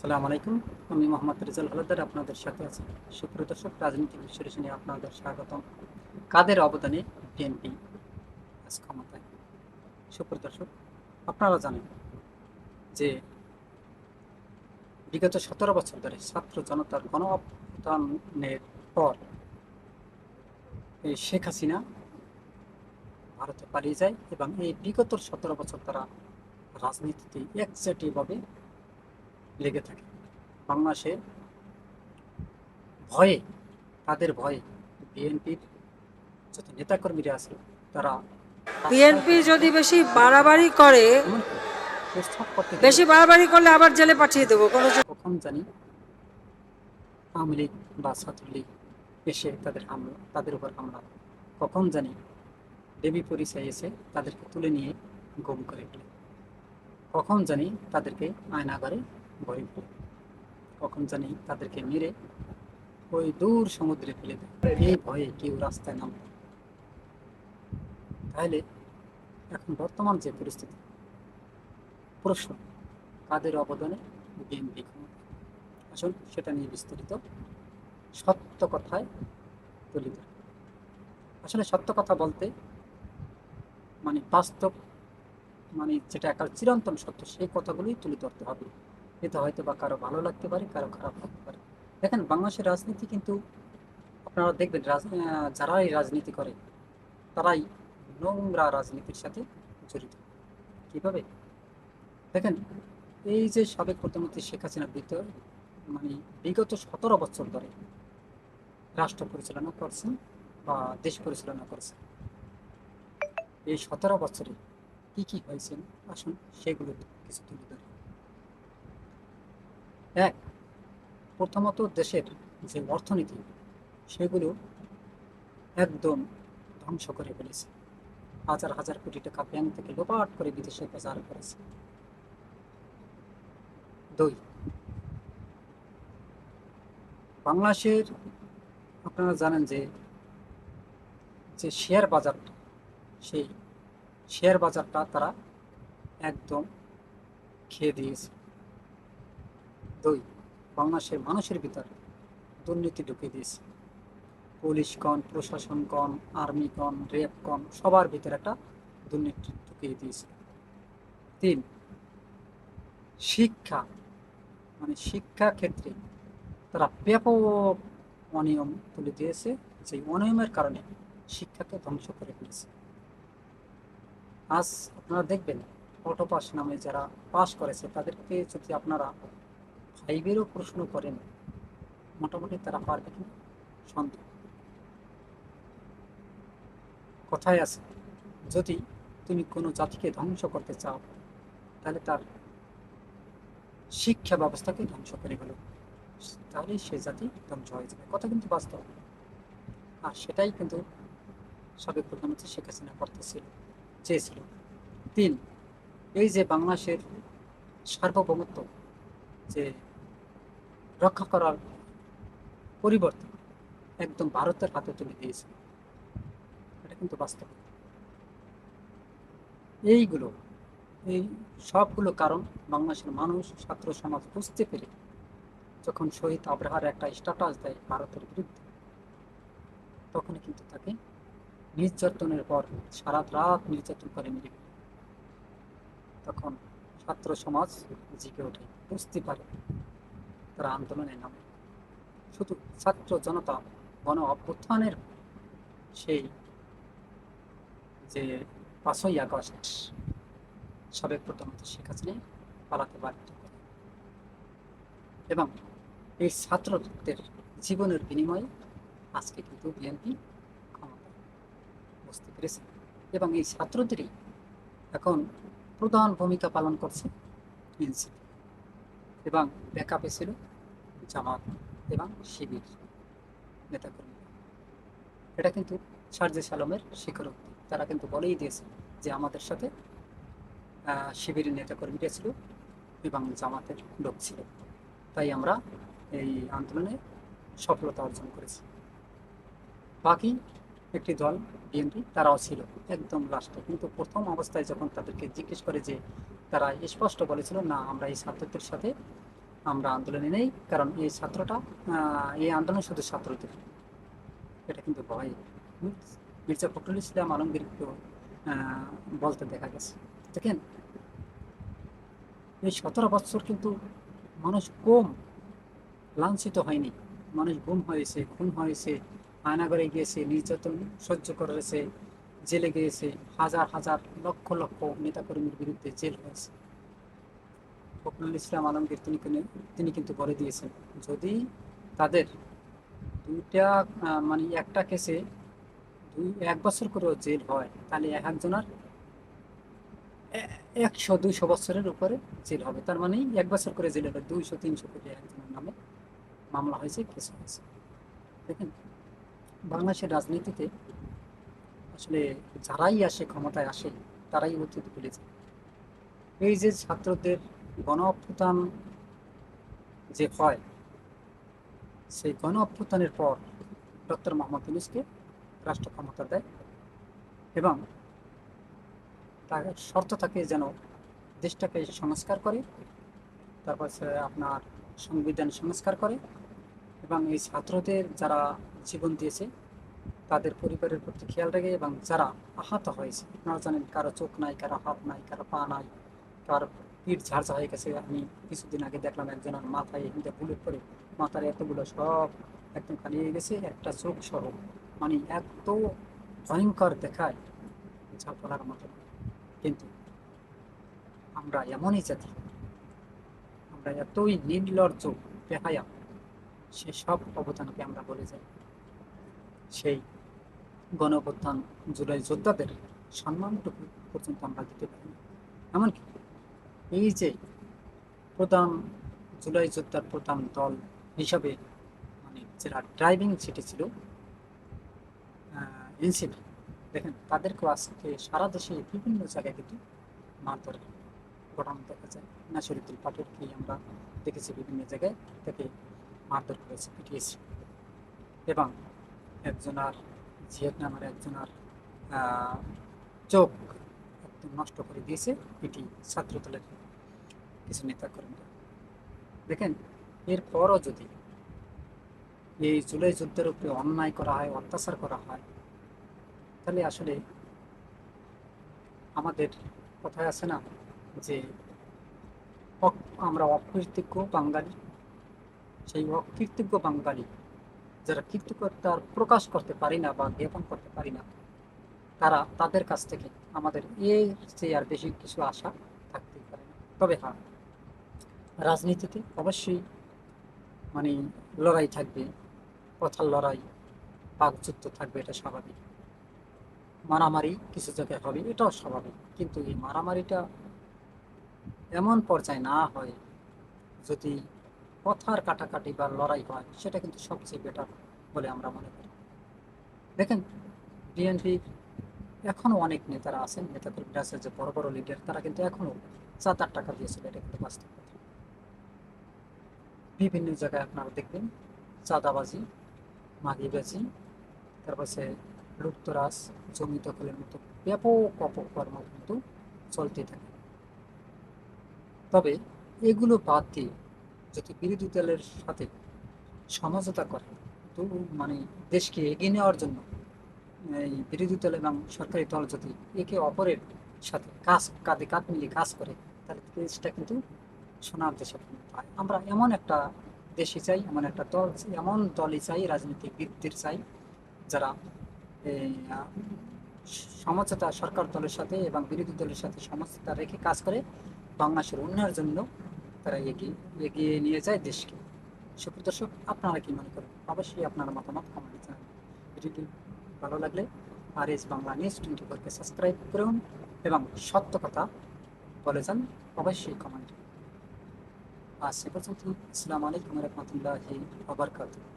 আসসালামু আলাইকুম। আমি মোহাম্মদ রেজাল হলদার আপনাদের সাথে আছি। সুপ্রিয় দর্শক, রাজনীতি বিশ্লেষণে আপনাদের স্বাগতম। কাদের অবদানে বিএনপি আজ ক্ষমতায়? সুপ্রিয় দর্শক, আপনারা জানেন যে বিগত 17 বছর ধরে ছাত্র জনতার গণ অভ্যুত্থানের পর এই শেখ হাসিনা ভারতে পালিয়ে যায় এবং এই বিগত 17 বছর তারা রাজনীতিতে একচাটিভাবে লেগে থাকে। বাংলাদেশে ভয়ে, তাদের ভয়ে বিএনপির যত নেতাকর্মীরা আছে তারা রাস্তায় বিএনপি যদি বেশি বাড়াবাড়ি করে, এমনকি প্রস্তাব করতে গেলে বেশি বাড়াবাড়ি করলে আবার জেলে পাঠিয়ে দেবো কোনো কখন জানি আওয়ামী লীগ বা ছাত্রলীগ এসে তাদের উপর হামলা, কখন জানি দেবী পরিচয় এসে তাদেরকে তুলে নিয়ে গুম করে ফেলে, কখন জানি তাদেরকে আয়নাঘরে ভরে ফেলে, কখন জানি তাদেরকে মেরে ওই দূর সমুদ্রে ফেলে দেয়। এই ভয়ে কেউ রাস্তায় নামে। তাহলে এখন বর্তমান যে পরিস্থিতি, প্রশ্ন কাদের অবদানে বিএনপি ক্ষমতা? আসুন সেটা নিয়ে বিস্তারিত সত্য কথায় তুলে ধরি। আসলে সত্য কথা বলতে মানে বাস্তব, মানে যেটা একটা চিরন্তন সত্য, সেই কথাগুলোই তুলে ধরতে হবে। এতে হয়তো বা কারো ভালো লাগতে পারে, কারো খারাপ লাগতে পারে। দেখেন, বাংলাদেশের রাজনীতি কিন্তু আপনারা দেখবেন যারাই রাজনীতি করে তারাই নোংরা রাজনীতির সাথে জড়িত। কিভাবে? দেখেন, এই যে সাবেক প্রধানমন্ত্রী শেখ হাসিনা মানে বিগত 17 বছর ধরে রাষ্ট্র পরিচালনা করছেন বা দেশ পরিচালনা করছেন। এই 17 বছরে কি কি হয়েছে আসুন সেগুলো কিছু তুলে ধরি। এক, প্রথমত দেশের যে অর্থনীতি সেগুলো একদম ধ্বংস করে ফেলেছে। হাজার হাজার কোটি টাকা ব্যাংক থেকে লোপাট করে বিদেশে পাচার করেছে। দুই, বাংলাদেশের আপনারা জানেন যে যে শেয়ার বাজারটা, সেই শেয়ার বাজারটা তারা একদম খেয়ে দিয়েছে। দুই, বাংলাদেশের মানুষের ভিতর দুর্নীতি ঢুকে দিয়েছে। পুলিশ কন, প্রশাসন কন, আর্মি কন, র্যাব কন, সবার ভিতরে একটা দুর্নীতি ঢুকিয়ে দিয়েছে। তিন, শিক্ষা, মানে শিক্ষা ক্ষেত্রে তারা ব্যাপক অনিয়ম তুলে দিয়েছে, যে অনিয়মের কারণে শিক্ষাকে ধ্বংস করে ফেলেছে। আজ আপনারা দেখবেন অটো পাস নামে যারা পাস করেছে তাদেরকে যদি আপনারা ফাইভেরও প্রশ্ন করেন, মোটামুটি তারা পারবে কিনা সন্দেহ। কথায় আছে, যদি তুমি কোনো জাতিকে ধ্বংস করতে চাও তাহলে তার শিক্ষা ব্যবস্থাকে ধ্বংস করে ফেলো, তাহলেই সে জাতি ধ্বংস হয়ে যাবে। কথা কিন্তু বাস্তব, আর সেটাই কিন্তু সাবেক প্রধানমন্ত্রী শেখ হাসিনা চেয়েছিল। তিন, এই যে বাংলাদেশের সার্বভৌমত্ব যে রক্ষা করার পরিবর্তে একদম ভারতের হাতে তুলে দিয়েছে, এটা কিন্তু বাস্তব। এইগুলো, এই সবগুলো কারণ বাংলাদেশের মানুষ, ছাত্র সমাজ বুঝতে পেরে যখন শহীদ আবরাহার একটা স্ট্যাটাস দেয় ভারতের বিরুদ্ধে, তখন কিন্তু তাকে নির্যাতনের পর সারা রাত নির্যাতন করে মেরে ফেলে। তখন ছাত্র সমাজ জেগে ওঠে, বুঝতে পারে, তারা আন্দোলনে নামে। শুধু ছাত্র জনতা গণ অভ্যুত্থানের সেই যে 5ই আগস্ট সাবেক প্রধানমন্ত্রী শেখ হাসিনা পালাতে বাধ্য করে, এবং এই ছাত্রদের জীবনের বিনিময়ে আজকে কিন্তু বিএনপি ক্ষমতা বুঝতে পেরেছে। এবং এই ছাত্রদেরই এখন প্রধান ভূমিকা পালন করছে এনসিপি, এবং ব্যাকআপে ছিল জামাত এবং শিবির নেতাকর্মী। এটা কিন্তু সার্জিস আলমের স্বীকারোক্তি। তারা কিন্তু বলেই দিয়েছে যে আমাদের সাথে শিবিরের নেতাকর্মীরা ছিল এবং জামাতের লোক ছিল, তাই আমরা এই আন্দোলনে সফলতা অর্জন করেছি। বাকি একটি দল বিএনপি, তারাও ছিল একদম লাস্টে, কিন্তু প্রথম অবস্থায় যখন তাদেরকে জিজ্ঞেস করে যে তারা স্পষ্ট বলেছিল, না আমরা এই ছাত্রদের সাথে আমরা আন্দোলনে নেই, কারণ এই ছাত্রটা এই আন্দোলন শুধু ছাত্রদের, এটা কিন্তু ভয় মির্জা ফখরুল ইসলাম আলমগীরকেও বলতে দেখা গেছে। দেখেন, এই 17 বছর কিন্তু মানুষ কম লাঞ্ছিত হয়নি। মানুষ গুম হয়েছে, খুন হয়েছে, আয়নাঘরে গিয়েছে, নির্যাতন সহ্য করেছে, জেলে গিয়েছে, হাজার হাজার লক্ষ লক্ষ নেতাকর্মীর বিরুদ্ধে জেল হয়েছে। ফখরুল ইসলাম আলমগীর তিনি কিন্তু বলে দিয়েছেন, যদি তাদের দুইটা মানে একটা কেসে 1 বছর করেও জেল হয়, তাহলে এক একজনের 100-200 বছরের উপরে জেল হবে। তার মানে 1 বছর করে জেল হবে, 200-300 কোটি একজনের নামে মামলা হয়েছে, কেস হয়েছে। দেখেন, বাংলাদেশের রাজনীতিতে আসলে যারাই আসে, ক্ষমতায় আসে, তারাই অতীত ভুলে যায়। এই যে ছাত্রদের গণ অভ্যুত্থান যে হয়, সেই গণ অভ্যুত্থানের পর ডক্টর মোহাম্মদ ইউনূসকে রাষ্ট্র ক্ষমতা দেয় এবং তার শর্ত থাকে যেন দেশটাকে সংস্কার করে, তারপর আপনার সংবিধান সংস্কার করে এবং এই ছাত্রদের যারা জীবন দিয়েছে তাদের পরিবারের প্রতি খেয়াল রাখে, এবং যারা আহত হয়েছে, আপনারা জানেন কারো চোখ নাই, কারো হাত নাই, কারো পা নাই, কারো পিঠ ঝাড়ঝা হয়ে গেছে। আমি কিছুদিন আগে দেখলাম একজনের মাথায় এখানটা বুলেট করে মাথার এতগুলো সব একদম খালি হয়ে গেছে, একটা চোখ সহ। মানে এত ভয়ঙ্কর দেখায়, যা বলার মতো না। কিন্তু আমরা এমনই জাতি, আমরা এতই নির্লজ্জ, বেহায়া, সেসব অবদানকে আমরা বলে যাই। সেই গণঅভ্যুত্থান জুলাই যোদ্ধাদের সম্মানটুকু পর্যন্ত আমরা দিতে পারি না। এমনকি এই যে প্রধান জুলাই যোদ্ধার প্রধান দল হিসাবে মানে যারা ড্রাইভিং সিটে ছিল এনসিপি, দেখেন তাদেরকেও আজকে সারা দেশে বিভিন্ন জায়গায় কিন্তু মারধর ঘটনা দেখা যায়। নাসিরুদ্দিন পাটোয়ারিকে আমরা দেখেছি বিভিন্ন জায়গায় তাকে মারধর করেছে, পিটিয়েছে। এবং একজনার জিয়াদ নামের একজনার চোখ একদম নষ্ট করে দিয়েছে এটি ছাত্রদলের কিছু নেতাকর্মীরা। দেখেন, এরপরও যদি এই জুলাই যুদ্ধের উপরে অন্যায় করা হয়, অত্যাচার করা হয়, তাহলে আসলে আমাদের কথায় আছে না যে আমরা অকৃতজ্ঞ বাঙালি। সেই অকৃতজ্ঞ বাঙালি যারা কৃতজ্ঞতার প্রকাশ করতে পারি না বা জ্ঞাপন করতে পারি না, তাদের কাছ থেকে আমাদের এর চেয়ে আর বেশি কিছু আশা থাকতেই পারে না। তবে হ্যাঁ, রাজনীতিতে অবশ্যই মানে লড়াই থাকবে, কথার লড়াই, বাকযুদ্ধ থাকবে, এটা স্বাভাবিক। মারামারি কিছু জায়গায় হবে, এটাও স্বাভাবিক। কিন্তু এই মারামারিটা এমন পর্যায়ে না হয়, যদি কথার কাটাকাটি বা লড়াই হয়, সেটা কিন্তু সবচেয়ে বেটার বলে আমরা মনে করি। দেখেন, বিএনপি এখনো অনেক নেতারা আছেন, নেতাকর্মীরা আছে, যে বড় বড় লিডার, তারা কিন্তু এখনো 7-8 টাকা দিয়েছিল, এটা কিন্তু বাস্তব কথা। বিভিন্ন জায়গায় আপনারা দেখবেন চাঁদাবাজি, মাগিবাজি, তারপর সে লুটতরাজ, জমি দখলের মতো ব্যাপক অপকর্ম কিন্তু চলতে থাকে। তবে এগুলো বাদ দিয়ে যদি বিরোধী দলের সাথে সমঝোতা করে, তো মানে দেশকে এগিয়ে নেওয়ার জন্য এই বিরোধী দল এবং সরকারি দল যদি একে অপরের সাথে কাঁধে কাঁধ মিলিয়ে কাজ করে, তাহলে দেশটা কিন্তু সোনার দেশে পরিণত হয়। আমরা এমন একটা দেশে চাই, এমন একটা দল, এমন দলই চাই, রাজনীতিবিদদের চাই যারা এই সমঝোতা সরকার দলের সাথে এবং বিরোধী দলের সাথে সমঝোতা রেখে কাজ করে বাংলাদেশের উন্নয়নের জন্য তারা এগিয়ে এগিয়ে নিয়ে যায় দেশকে। সুপ্রিয় দর্শক, আপনারা কি মনে করেন? অবশ্যই আপনার মতামত কমেন্টে জানাবেন। ভিডিওটি ভালো লাগলে RS বাংলা নিউজ 24-কে সাবস্ক্রাইব করুন এবং সত্য কথা বলে যান অবশ্যই কমেন্টে। আজ সে পর্যন্ত। আসসালামু আলাইকুম ওয়া রাহমাতুল্লাহি ওয়া বারাকাতুহু।